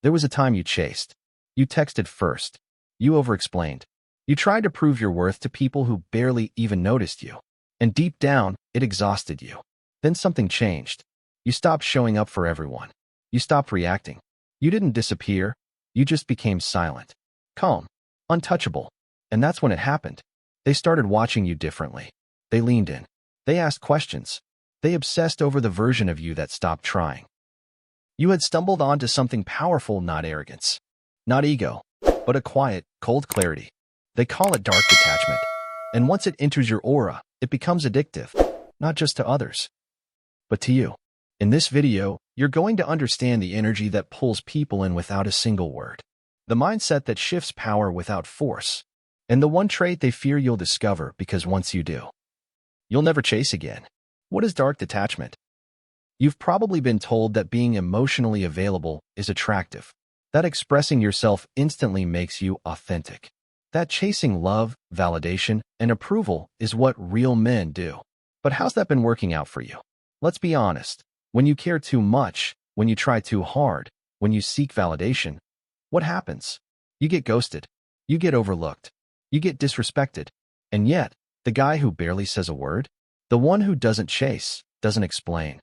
There was a time you chased. You texted first. You overexplained. You tried to prove your worth to people who barely even noticed you. And deep down, it exhausted you. Then something changed. You stopped showing up for everyone. You stopped reacting. You didn't disappear. You just became silent, calm, untouchable. And that's when it happened. They started watching you differently. They leaned in. They asked questions. They obsessed over the version of you that stopped trying. You had stumbled onto something powerful, not arrogance, not ego, but a quiet, cold clarity. They call it dark detachment. And once it enters your aura, it becomes addictive, not just to others, but to you. In this video, you're going to understand the energy that pulls people in without a single word, the mindset that shifts power without force, and the one trait they fear you'll discover because once you do, you'll never chase again. What is dark detachment? You've probably been told that being emotionally available is attractive, that expressing yourself instantly makes you authentic, that chasing love, validation, and approval is what real men do. But how's that been working out for you? Let's be honest. When you care too much, when you try too hard, when you seek validation, what happens? You get ghosted. You get overlooked. You get disrespected. And yet, the guy who barely says a word, the one who doesn't chase, doesn't explain,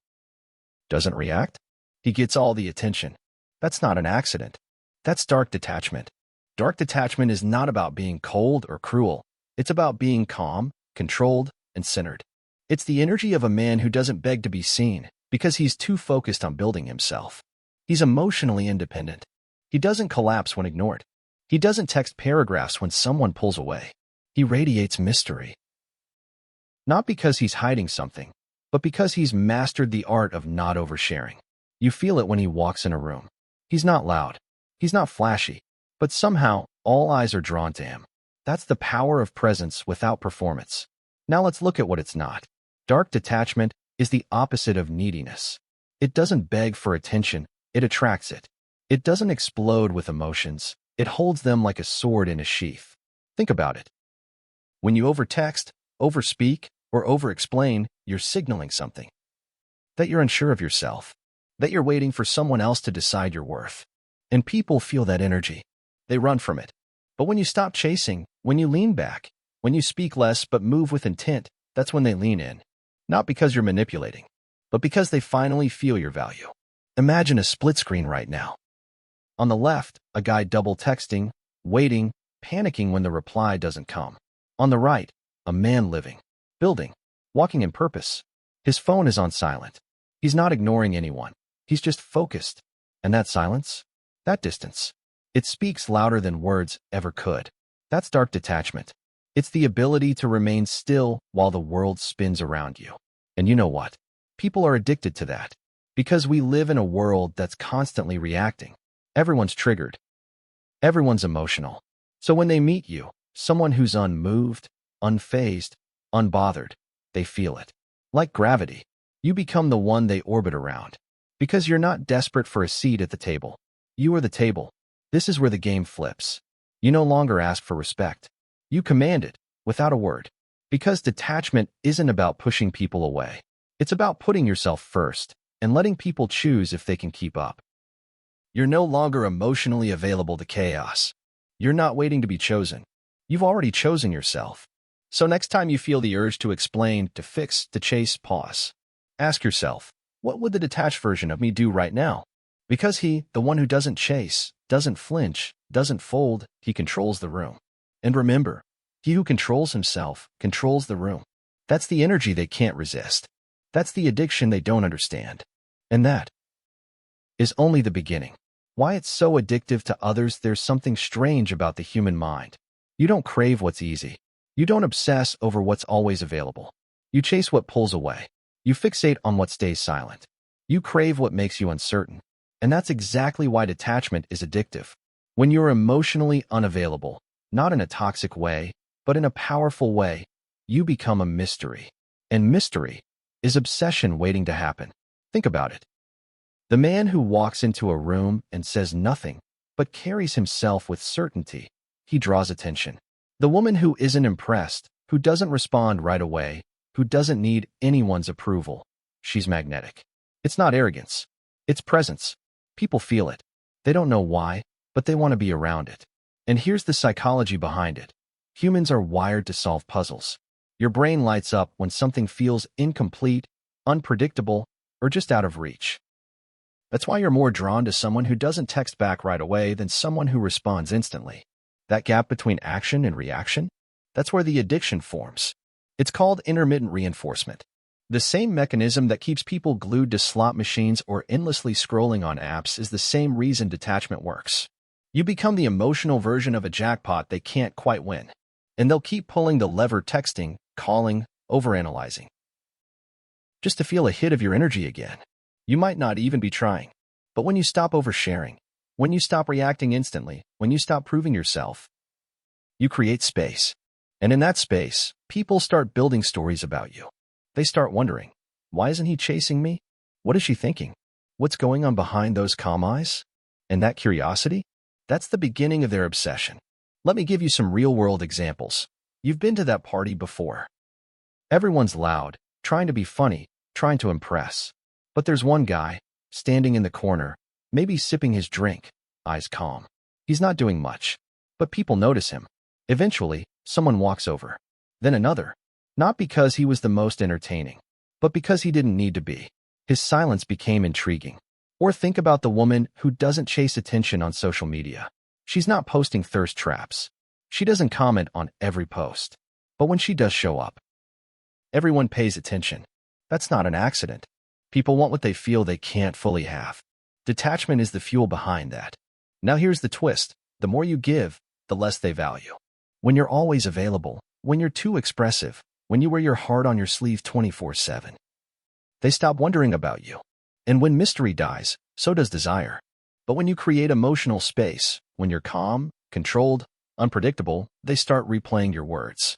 doesn't react, he gets all the attention. That's not an accident. That's dark detachment. Dark detachment is not about being cold or cruel. It's about being calm, controlled, and centered. It's the energy of a man who doesn't beg to be seen because he's too focused on building himself. He's emotionally independent. He doesn't collapse when ignored. He doesn't text paragraphs when someone pulls away. He radiates mystery. Not because he's hiding something, but because he's mastered the art of not oversharing. You feel it when he walks in a room. He's not loud. He's not flashy. But somehow, all eyes are drawn to him. That's the power of presence without performance. Now let's look at what it's not. Dark detachment is the opposite of neediness. It doesn't beg for attention, it attracts it. It doesn't explode with emotions, it holds them like a sword in a sheath. Think about it. When you overtext, overspeak, or overexplain, you're signaling something. That you're unsure of yourself. That you're waiting for someone else to decide your worth. And people feel that energy. They run from it. But when you stop chasing, when you lean back, when you speak less but move with intent, that's when they lean in. Not because you're manipulating, but because they finally feel your value. Imagine a split screen right now. On the left, a guy double texting, waiting, panicking when the reply doesn't come. On the right, a man living, building, walking in purpose. His phone is on silent. He's not ignoring anyone. He's just focused. And that silence, that distance, it speaks louder than words ever could. That's dark detachment. It's the ability to remain still while the world spins around you. And you know what? People are addicted to that. Because we live in a world that's constantly reacting. Everyone's triggered. Everyone's emotional. So when they meet you, someone who's unmoved, unfazed, unbothered, they feel it. Like gravity, you become the one they orbit around. Because you're not desperate for a seat at the table. You are the table. This is where the game flips. You no longer ask for respect. You command it, without a word. Because detachment isn't about pushing people away. It's about putting yourself first and letting people choose if they can keep up. You're no longer emotionally available to chaos. You're not waiting to be chosen. You've already chosen yourself. So next time you feel the urge to explain, to fix, to chase, pause. Ask yourself, what would the detached version of me do right now? Because he, the one who doesn't chase, doesn't flinch, doesn't fold, he controls the room. And remember, he who controls himself controls the room. That's the energy they can't resist. That's the addiction they don't understand. And that is only the beginning. Why it's so addictive to others, there's something strange about the human mind. You don't crave what's easy. You don't obsess over what's always available. You chase what pulls away. You fixate on what stays silent. You crave what makes you uncertain. And that's exactly why detachment is addictive. When you're emotionally unavailable, not in a toxic way, but in a powerful way, you become a mystery. And mystery is obsession waiting to happen. Think about it. The man who walks into a room and says nothing, but carries himself with certainty, he draws attention. The woman who isn't impressed, who doesn't respond right away, who doesn't need anyone's approval, she's magnetic. It's not arrogance. It's presence. People feel it. They don't know why, but they want to be around it. And here's the psychology behind it. Humans are wired to solve puzzles. Your brain lights up when something feels incomplete, unpredictable, or just out of reach. That's why you're more drawn to someone who doesn't text back right away than someone who responds instantly. That gap between action and reaction? That's where the addiction forms. It's called intermittent reinforcement. The same mechanism that keeps people glued to slot machines or endlessly scrolling on apps is the same reason detachment works. You become the emotional version of a jackpot they can't quite win. And they'll keep pulling the lever, texting, calling, overanalyzing, just to feel a hit of your energy again. You might not even be trying. But when you stop oversharing, when you stop reacting instantly, when you stop proving yourself, you create space. And in that space, people start building stories about you. They start wondering, why isn't he chasing me? What is she thinking? What's going on behind those calm eyes? And that curiosity? That's the beginning of their obsession. Let me give you some real-world examples. You've been to that party before. Everyone's loud, trying to be funny, trying to impress. But there's one guy, standing in the corner, maybe sipping his drink, eyes calm. He's not doing much, but people notice him. Eventually, someone walks over. Then another. Not because he was the most entertaining, but because he didn't need to be. His silence became intriguing. Or think about the woman who doesn't chase attention on social media. She's not posting thirst traps. She doesn't comment on every post. But when she does show up, everyone pays attention. That's not an accident. People want what they feel they can't fully have. Detachment is the fuel behind that. Now here's the twist. The more you give, the less they value. When you're always available, when you're too expressive, when you wear your heart on your sleeve 24/7, they stop wondering about you. And when mystery dies, so does desire. But when you create emotional space, when you're calm, controlled, unpredictable, they start replaying your words.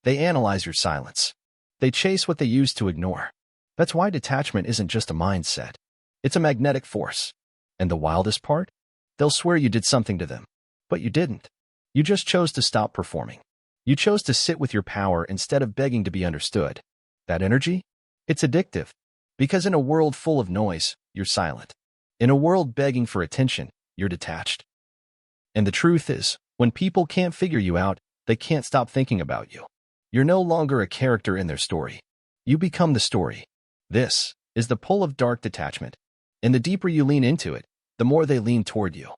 They analyze your silence. They chase what they used to ignore. That's why detachment isn't just a mindset. It's a magnetic force. And the wildest part? They'll swear you did something to them. But you didn't. You just chose to stop performing. You chose to sit with your power instead of begging to be understood. That energy? It's addictive. Because in a world full of noise, you're silent. In a world begging for attention, you're detached. And the truth is, when people can't figure you out, they can't stop thinking about you. You're no longer a character in their story. You become the story. This is the pull of dark detachment. And the deeper you lean into it, the more they lean toward you.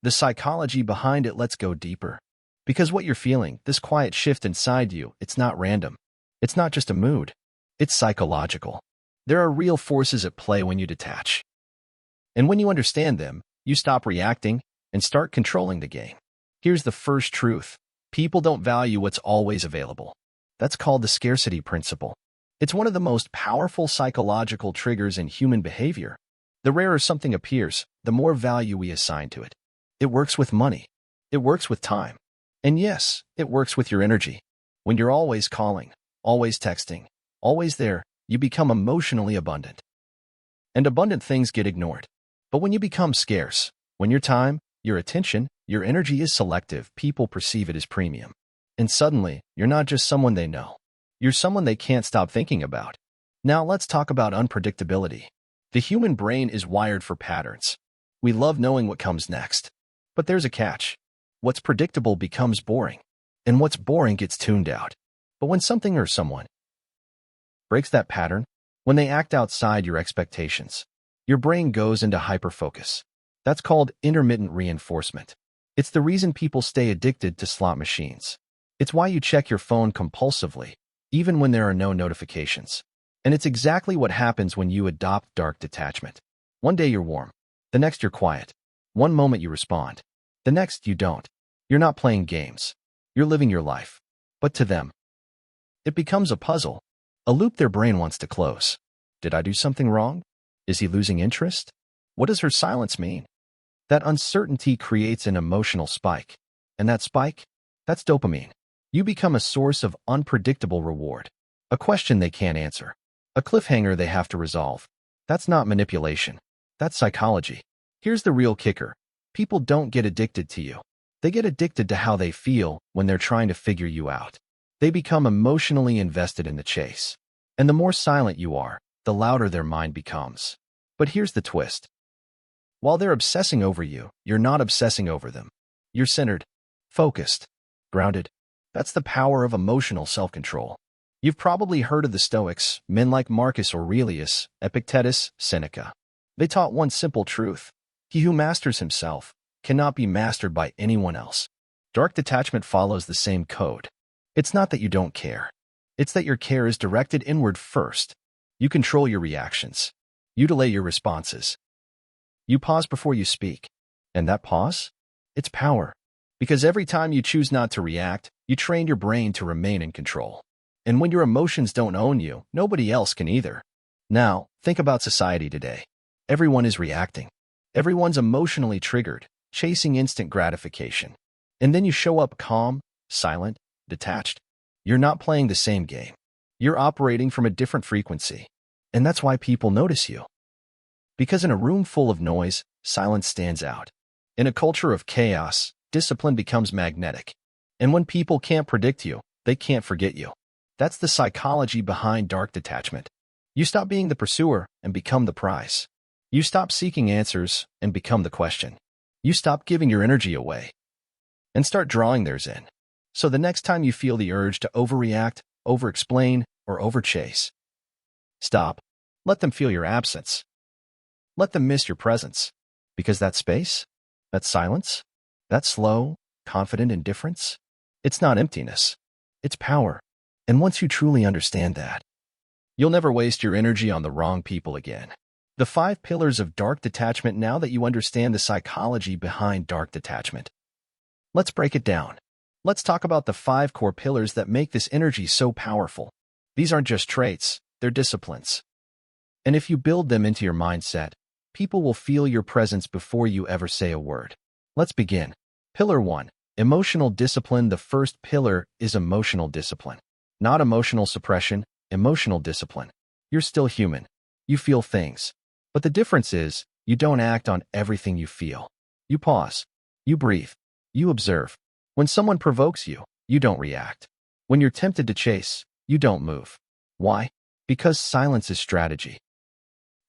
The psychology behind it lets go deeper. Because what you're feeling, this quiet shift inside you, it's not random. It's not just a mood. It's psychological. There are real forces at play when you detach. And when you understand them, you stop reacting and start controlling the game. Here's the first truth. People don't value what's always available. That's called the scarcity principle. It's one of the most powerful psychological triggers in human behavior. The rarer something appears, the more value we assign to it. It works with money. It works with time. And yes, it works with your energy. When you're always calling, always texting, always there, you become emotionally abundant. And abundant things get ignored. But when you become scarce, when your time, your attention, your energy is selective, people perceive it as premium. And suddenly, you're not just someone they know. You're someone they can't stop thinking about. Now let's talk about unpredictability. The human brain is wired for patterns. We love knowing what comes next. But there's a catch. What's predictable becomes boring. And what's boring gets tuned out. But when something or someone breaks that pattern, when they act outside your expectations, your brain goes into hyperfocus. That's called intermittent reinforcement. It's the reason people stay addicted to slot machines. It's why you check your phone compulsively, even when there are no notifications. And it's exactly what happens when you adopt dark detachment. One day you're warm. The next you're quiet. One moment you respond. The next you don't. You're not playing games. You're living your life. But to them, it becomes a puzzle. A loop their brain wants to close. Did I do something wrong? Is he losing interest? What does her silence mean? That uncertainty creates an emotional spike. And that spike? That's dopamine. You become a source of unpredictable reward. A question they can't answer. A cliffhanger they have to resolve. That's not manipulation. That's psychology. Here's the real kicker. People don't get addicted to you. They get addicted to how they feel when they're trying to figure you out. They become emotionally invested in the chase. And the more silent you are, the louder their mind becomes. But here's the twist. While they're obsessing over you, you're not obsessing over them. You're centered, focused, grounded. That's the power of emotional self-control. You've probably heard of the Stoics, men like Marcus Aurelius, Epictetus, Seneca. They taught one simple truth: he who masters himself cannot be mastered by anyone else. Dark detachment follows the same code. It's not that you don't care. It's that your care is directed inward first. You control your reactions. You delay your responses. You pause before you speak. And that pause? It's power. Because every time you choose not to react, you train your brain to remain in control. And when your emotions don't own you, nobody else can either. Now, think about society today. Everyone is reacting. Everyone's emotionally triggered, chasing instant gratification. And then you show up calm, silent, detached. You're not playing the same game. You're operating from a different frequency. And that's why people notice you. Because in a room full of noise, silence stands out. In a culture of chaos, discipline becomes magnetic. And when people can't predict you, they can't forget you. That's the psychology behind dark detachment. You stop being the pursuer and become the prize. You stop seeking answers and become the question. You stop giving your energy away and start drawing theirs in. So the next time you feel the urge to overreact, overexplain, or overchase, stop. Let them feel your absence. Let them miss your presence. Because that space, that silence, that slow, confident indifference, it's not emptiness. It's power. And once you truly understand that, you'll never waste your energy on the wrong people again. The 5 pillars of dark detachment. Now that you understand the psychology behind dark detachment, let's break it down. Let's talk about the 5 core pillars that make this energy so powerful. These aren't just traits, they're disciplines. And if you build them into your mindset, people will feel your presence before you ever say a word. Let's begin. Pillar 1. Emotional discipline. The first pillar is emotional discipline. Not emotional suppression, emotional discipline. You're still human. You feel things. But the difference is, you don't act on everything you feel. You pause. You breathe. You observe. When someone provokes you, you don't react. When you're tempted to chase, you don't move. Why? Because silence is strategy.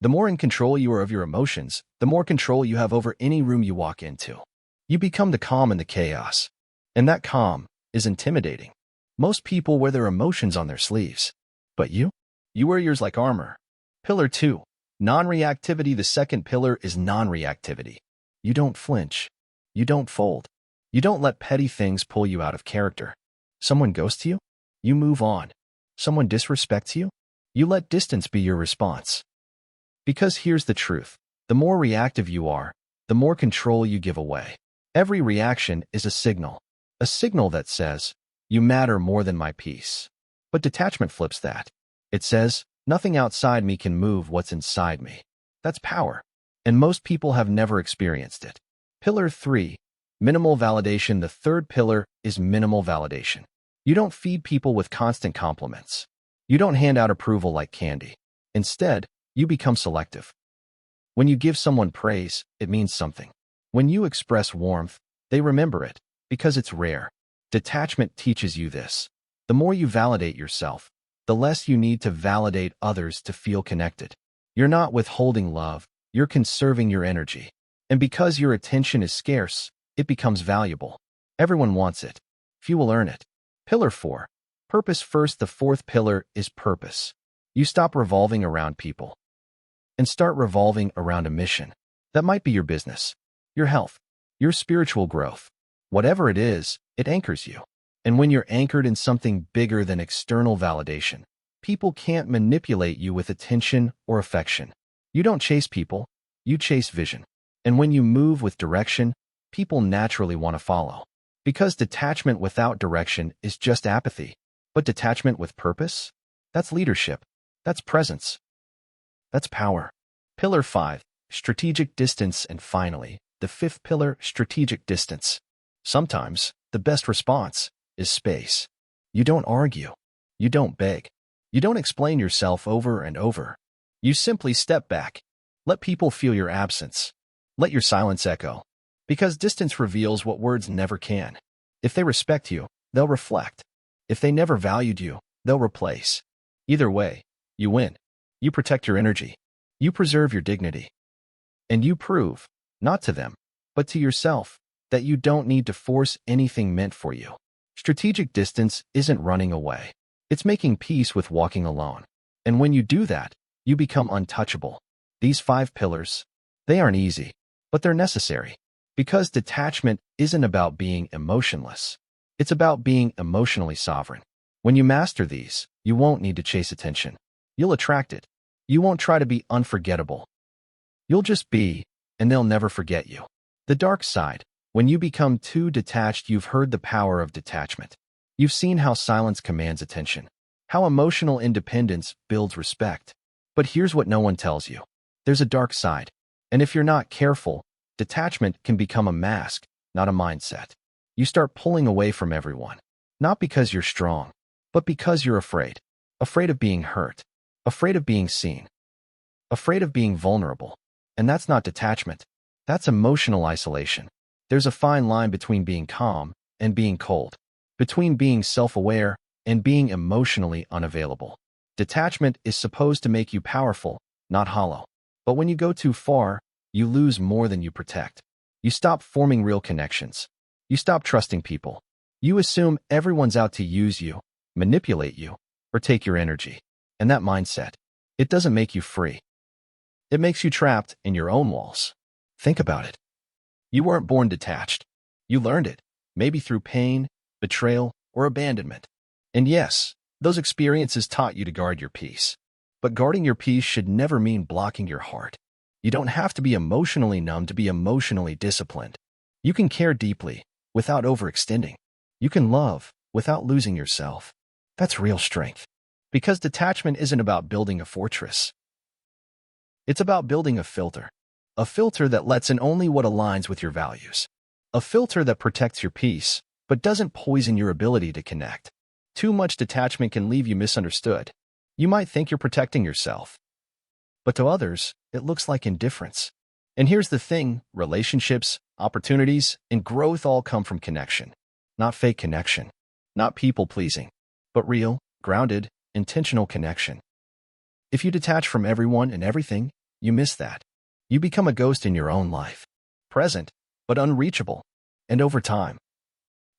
The more in control you are of your emotions, the more control you have over any room you walk into. You become the calm in the chaos. And that calm is intimidating. Most people wear their emotions on their sleeves. But you? You wear yours like armor. Pillar 2. Non-reactivity. The second pillar is non-reactivity. You don't flinch. You don't fold. You don't let petty things pull you out of character. Someone ghosts you? You move on. Someone disrespects you? You let distance be your response. Because here's the truth. The more reactive you are, the more control you give away. Every reaction is a signal that says, you matter more than my peace. But detachment flips that. It says, nothing outside me can move what's inside me. That's power. And most people have never experienced it. Pillar 3. Minimal validation. The third pillar is minimal validation. You don't feed people with constant compliments. You don't hand out approval like candy. Instead, you become selective. When you give someone praise, it means something. When you express warmth, they remember it, because it's rare. Detachment teaches you this. The more you validate yourself, the less you need to validate others to feel connected. You're not withholding love, you're conserving your energy. And because your attention is scarce, it becomes valuable. Everyone wants it. Few will earn it. Pillar 4. Purpose first. The fourth pillar is purpose. You stop revolving around people and start revolving around a mission. That might be your business, your health, your spiritual growth. Whatever it is, it anchors you. And when you're anchored in something bigger than external validation, people can't manipulate you with attention or affection. You don't chase people, you chase vision. And when you move with direction, people naturally want to follow. Because detachment without direction is just apathy. But detachment with purpose? That's leadership. That's presence. That's power. Pillar 5. Strategic distance. And finally, the fifth pillar, strategic distance. Sometimes, the best response is space. You don't argue. You don't beg. You don't explain yourself over and over. You simply step back. Let people feel your absence. Let your silence echo. Because distance reveals what words never can. If they respect you, they'll reflect. If they never valued you, they'll replace. Either way, you win. You protect your energy. You preserve your dignity. And you prove not to them, but to yourself, that you don't need to force anything meant for you. Strategic distance isn't running away. It's making peace with walking alone. And when you do that, you become untouchable. These 5 pillars, they aren't easy, but they're necessary. Because detachment isn't about being emotionless. It's about being emotionally sovereign. When you master these, you won't need to chase attention. You'll attract it. You won't try to be unforgettable. You'll just be, and they'll never forget you. The dark side. When you become too detached, you've heard the power of detachment. You've seen how silence commands attention, how emotional independence builds respect. But here's what no one tells you. There's a dark side. And if you're not careful, detachment can become a mask, not a mindset. You start pulling away from everyone, not because you're strong, but because you're afraid. Afraid of being hurt, afraid of being seen, afraid of being vulnerable. And that's not detachment. That's emotional isolation. There's a fine line between being calm and being cold, between being self-aware and being emotionally unavailable. Detachment is supposed to make you powerful, not hollow. But when you go too far, you lose more than you protect. You stop forming real connections. You stop trusting people. You assume everyone's out to use you, manipulate you, or take your energy. And that mindset, it doesn't make you free. It makes you trapped in your own walls. Think about it. You weren't born detached. You learned it, maybe through pain, betrayal, or abandonment. And yes, those experiences taught you to guard your peace. But guarding your peace should never mean blocking your heart. You don't have to be emotionally numb to be emotionally disciplined. You can care deeply without overextending. You can love without losing yourself. That's real strength. Because detachment isn't about building a fortress. It's about building a filter. A filter that lets in only what aligns with your values. A filter that protects your peace, but doesn't poison your ability to connect. Too much detachment can leave you misunderstood. You might think you're protecting yourself, but to others, it looks like indifference. And here's the thing, relationships, opportunities, and growth all come from connection. Not fake connection, not people-pleasing, but real, grounded, intentional connection. If you detach from everyone and everything, you miss that. You become a ghost in your own life, present, but unreachable. And over time,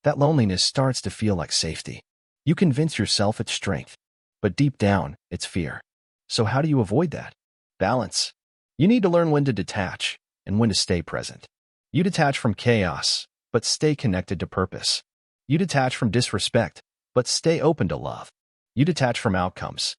that loneliness starts to feel like safety. You convince yourself it's strength, but deep down, it's fear. So how do you avoid that? Balance. You need to learn when to detach and when to stay present. You detach from chaos, but stay connected to purpose. You detach from disrespect, but stay open to love. You detach from outcomes,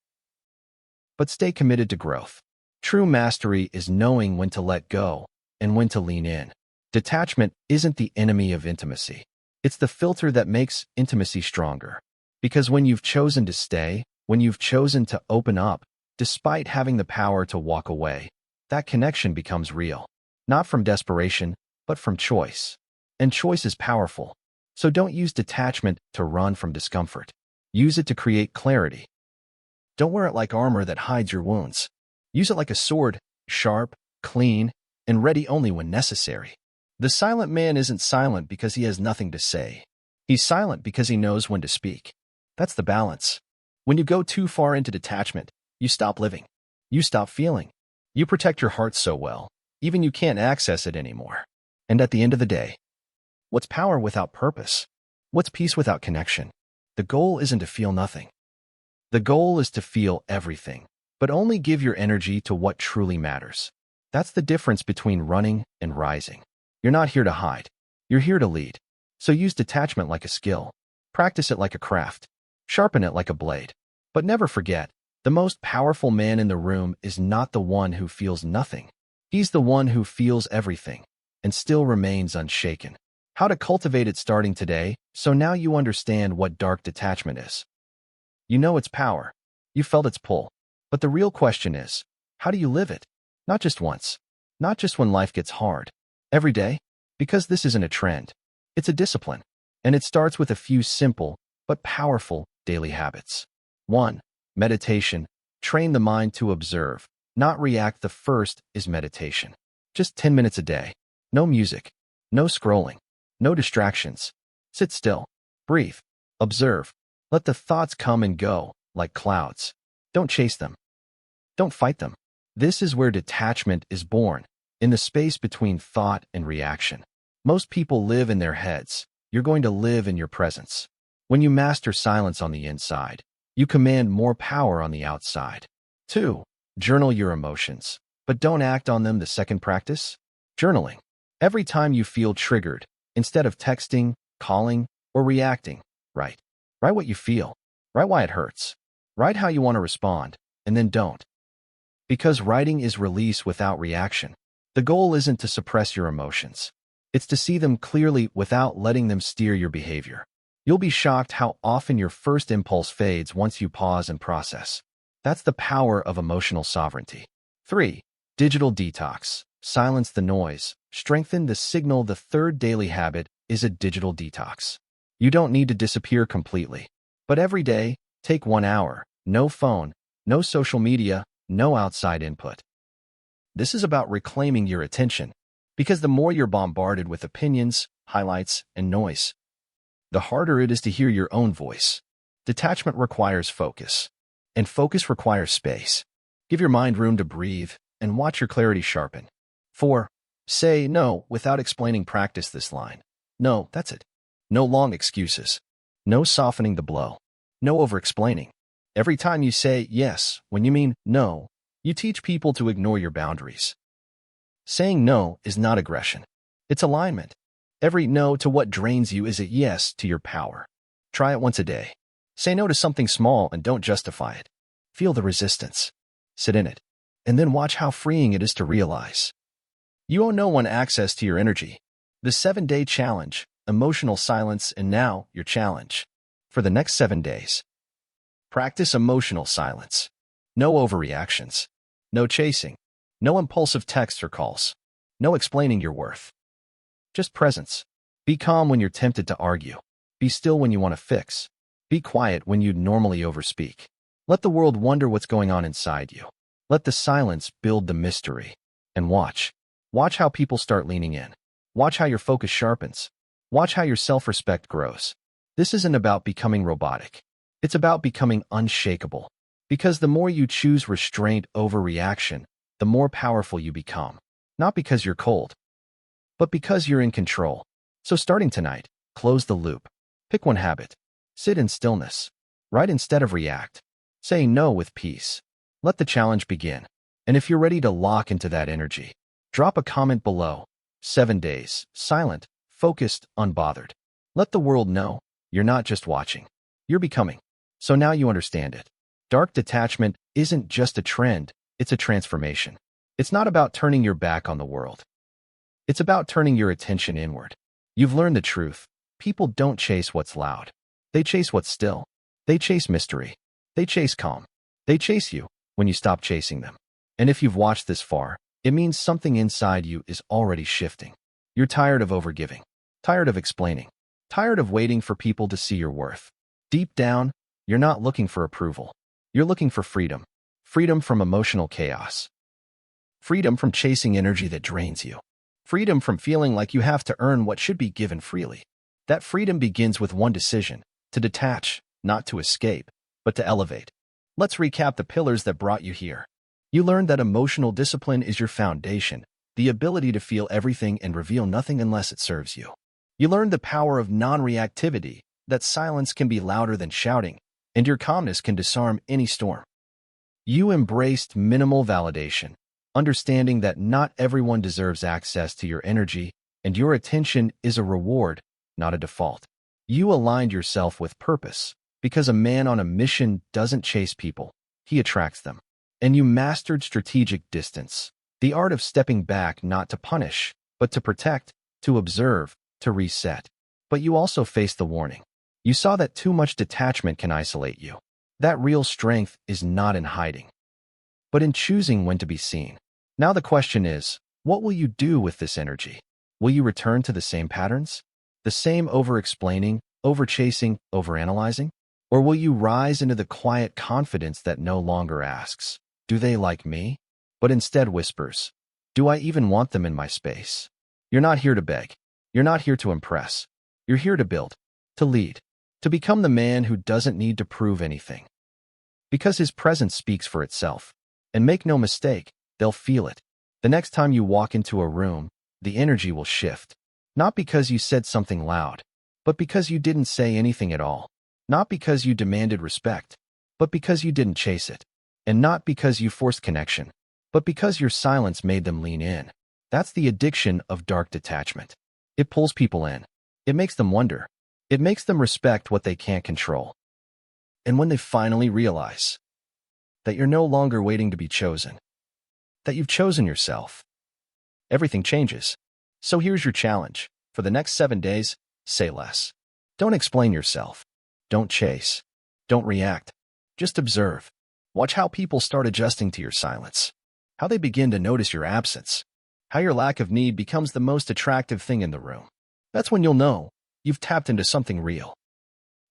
but stay committed to growth. True mastery is knowing when to let go and when to lean in. Detachment isn't the enemy of intimacy. It's the filter that makes intimacy stronger. Because when you've chosen to stay, when you've chosen to open up, despite having the power to walk away, that connection becomes real. Not from desperation, but from choice. And choice is powerful. So don't use detachment to run from discomfort. Use it to create clarity. Don't wear it like armor that hides your wounds. Use it like a sword, sharp, clean, and ready only when necessary. The silent man isn't silent because he has nothing to say. He's silent because he knows when to speak. That's the balance. When you go too far into detachment, you stop living. You stop feeling. You protect your heart so well, even you can't access it anymore. And at the end of the day, what's power without purpose? What's peace without connection? The goal isn't to feel nothing. The goal is to feel everything, but only give your energy to what truly matters. That's the difference between running and rising. You're not here to hide. You're here to lead. So use detachment like a skill. Practice it like a craft. Sharpen it like a blade. But never forget, the most powerful man in the room is not the one who feels nothing. He's the one who feels everything and still remains unshaken. How to cultivate it starting today, so now you understand what dark detachment is. You know its power. You felt its pull. But the real question is, how do you live it? Not just once. Not just when life gets hard. Every day. Because this isn't a trend. It's a discipline. And it starts with a few simple but powerful daily habits. 1. Meditation. Train the mind to observe, not react. The first is meditation. Just 10 minutes a day. No music. No scrolling. No distractions. Sit still. Breathe. Observe. Let the thoughts come and go, like clouds. Don't chase them. Don't fight them. This is where detachment is born. in the space between thought and reaction. Most people live in their heads. You're going to live in your presence. When you master silence on the inside, you command more power on the outside. 2. Journal your emotions, but don't act on them. The second practice? Journaling. Every time you feel triggered, instead of texting, calling, or reacting, write. Write what you feel. Write why it hurts. Write how you want to respond, and then don't. Because writing is release without reaction. The goal isn't to suppress your emotions. It's to see them clearly without letting them steer your behavior. You'll be shocked how often your first impulse fades once you pause and process. That's the power of emotional sovereignty. 3. Digital detox. Silence the noise. Strengthen the signal. The third daily habit is a digital detox. You don't need to disappear completely. But every day, take 1 hour. No phone, no social media, no outside input. This is about reclaiming your attention, because the more you're bombarded with opinions, highlights, and noise, the harder it is to hear your own voice. Detachment requires focus, and focus requires space. Give your mind room to breathe and watch your clarity sharpen. 4. Say no without explaining. Practice this line. No, that's it. No long excuses. No softening the blow. No over-explaining. Every time you say yes when you mean no, you teach people to ignore your boundaries. Saying no is not aggression. It's alignment. Every no to what drains you is a yes to your power. Try it once a day. Say no to something small and don't justify it. Feel the resistance. Sit in it. And then watch how freeing it is to realize you owe no one access to your energy. The 7-day challenge, emotional silence, and now your challenge. For the next 7 days, practice emotional silence. No overreactions. No chasing. No impulsive texts or calls. No explaining your worth. Just presence. Be calm when you're tempted to argue. Be still when you want to fix. Be quiet when you'd normally overspeak. Let the world wonder what's going on inside you. Let the silence build the mystery. And watch. Watch how people start leaning in. Watch how your focus sharpens. Watch how your self-respect grows. This isn't about becoming robotic. It's about becoming unshakable. Because the more you choose restraint over reaction, the more powerful you become. Not because you're cold, but because you're in control. So starting tonight, close the loop. Pick one habit. Sit in stillness. Write instead of react. Say no with peace. Let the challenge begin. And if you're ready to lock into that energy, drop a comment below. 7 days, silent, focused, unbothered. Let the world know you're not just watching. You're becoming. So now you understand it. Dark detachment isn't just a trend, it's a transformation. It's not about turning your back on the world. It's about turning your attention inward. You've learned the truth. People don't chase what's loud. They chase what's still. They chase mystery. They chase calm. They chase you when you stop chasing them. And if you've watched this far, it means something inside you is already shifting. You're tired of overgiving. Tired of explaining. Tired of waiting for people to see your worth. Deep down, you're not looking for approval. You're looking for freedom. Freedom from emotional chaos. Freedom from chasing energy that drains you. Freedom from feeling like you have to earn what should be given freely. That freedom begins with one decision: to detach, not to escape, but to elevate. Let's recap the pillars that brought you here. You learned that emotional discipline is your foundation, the ability to feel everything and reveal nothing unless it serves you. You learned the power of non-reactivity, that silence can be louder than shouting, and your calmness can disarm any storm. You embraced minimal validation, understanding that not everyone deserves access to your energy, and your attention is a reward, not a default. You aligned yourself with purpose, because a man on a mission doesn't chase people, he attracts them. And you mastered strategic distance, the art of stepping back not to punish, but to protect, to observe, to reset. But you also faced the warning. You saw that too much detachment can isolate you. That real strength is not in hiding, but in choosing when to be seen. Now the question is, what will you do with this energy? Will you return to the same patterns? The same over-explaining, over-chasing, over-analyzing? Or will you rise into the quiet confidence that no longer asks, "Do they like me?" but instead whispers, "Do I even want them in my space?" You're not here to beg. You're not here to impress. You're here to build, to lead, to become the man who doesn't need to prove anything. Because his presence speaks for itself. And make no mistake, they'll feel it. The next time you walk into a room, the energy will shift. Not because you said something loud, but because you didn't say anything at all. Not because you demanded respect, but because you didn't chase it. And not because you forced connection, but because your silence made them lean in. That's the addiction of dark detachment. It pulls people in. It makes them wonder. It makes them respect what they can't control. And when they finally realize that you're no longer waiting to be chosen, that you've chosen yourself, everything changes. So here's your challenge. For the next 7 days, say less. Don't explain yourself. Don't chase. Don't react. Just observe. Watch how people start adjusting to your silence. How they begin to notice your absence. How your lack of need becomes the most attractive thing in the room. That's when you'll know you've tapped into something real.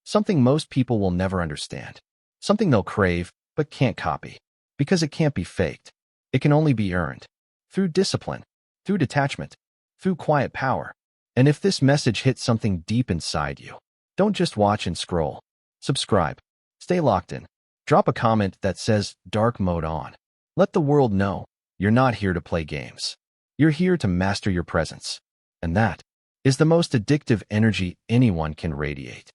Something most people will never understand. Something they'll crave, but can't copy. Because it can't be faked. It can only be earned. Through discipline. Through detachment. Through quiet power. And if this message hits something deep inside you, don't just watch and scroll. Subscribe. Stay locked in. Drop a comment that says dark mode on. Let the world know you're not here to play games. You're here to master your presence. And that is the most addictive energy anyone can radiate.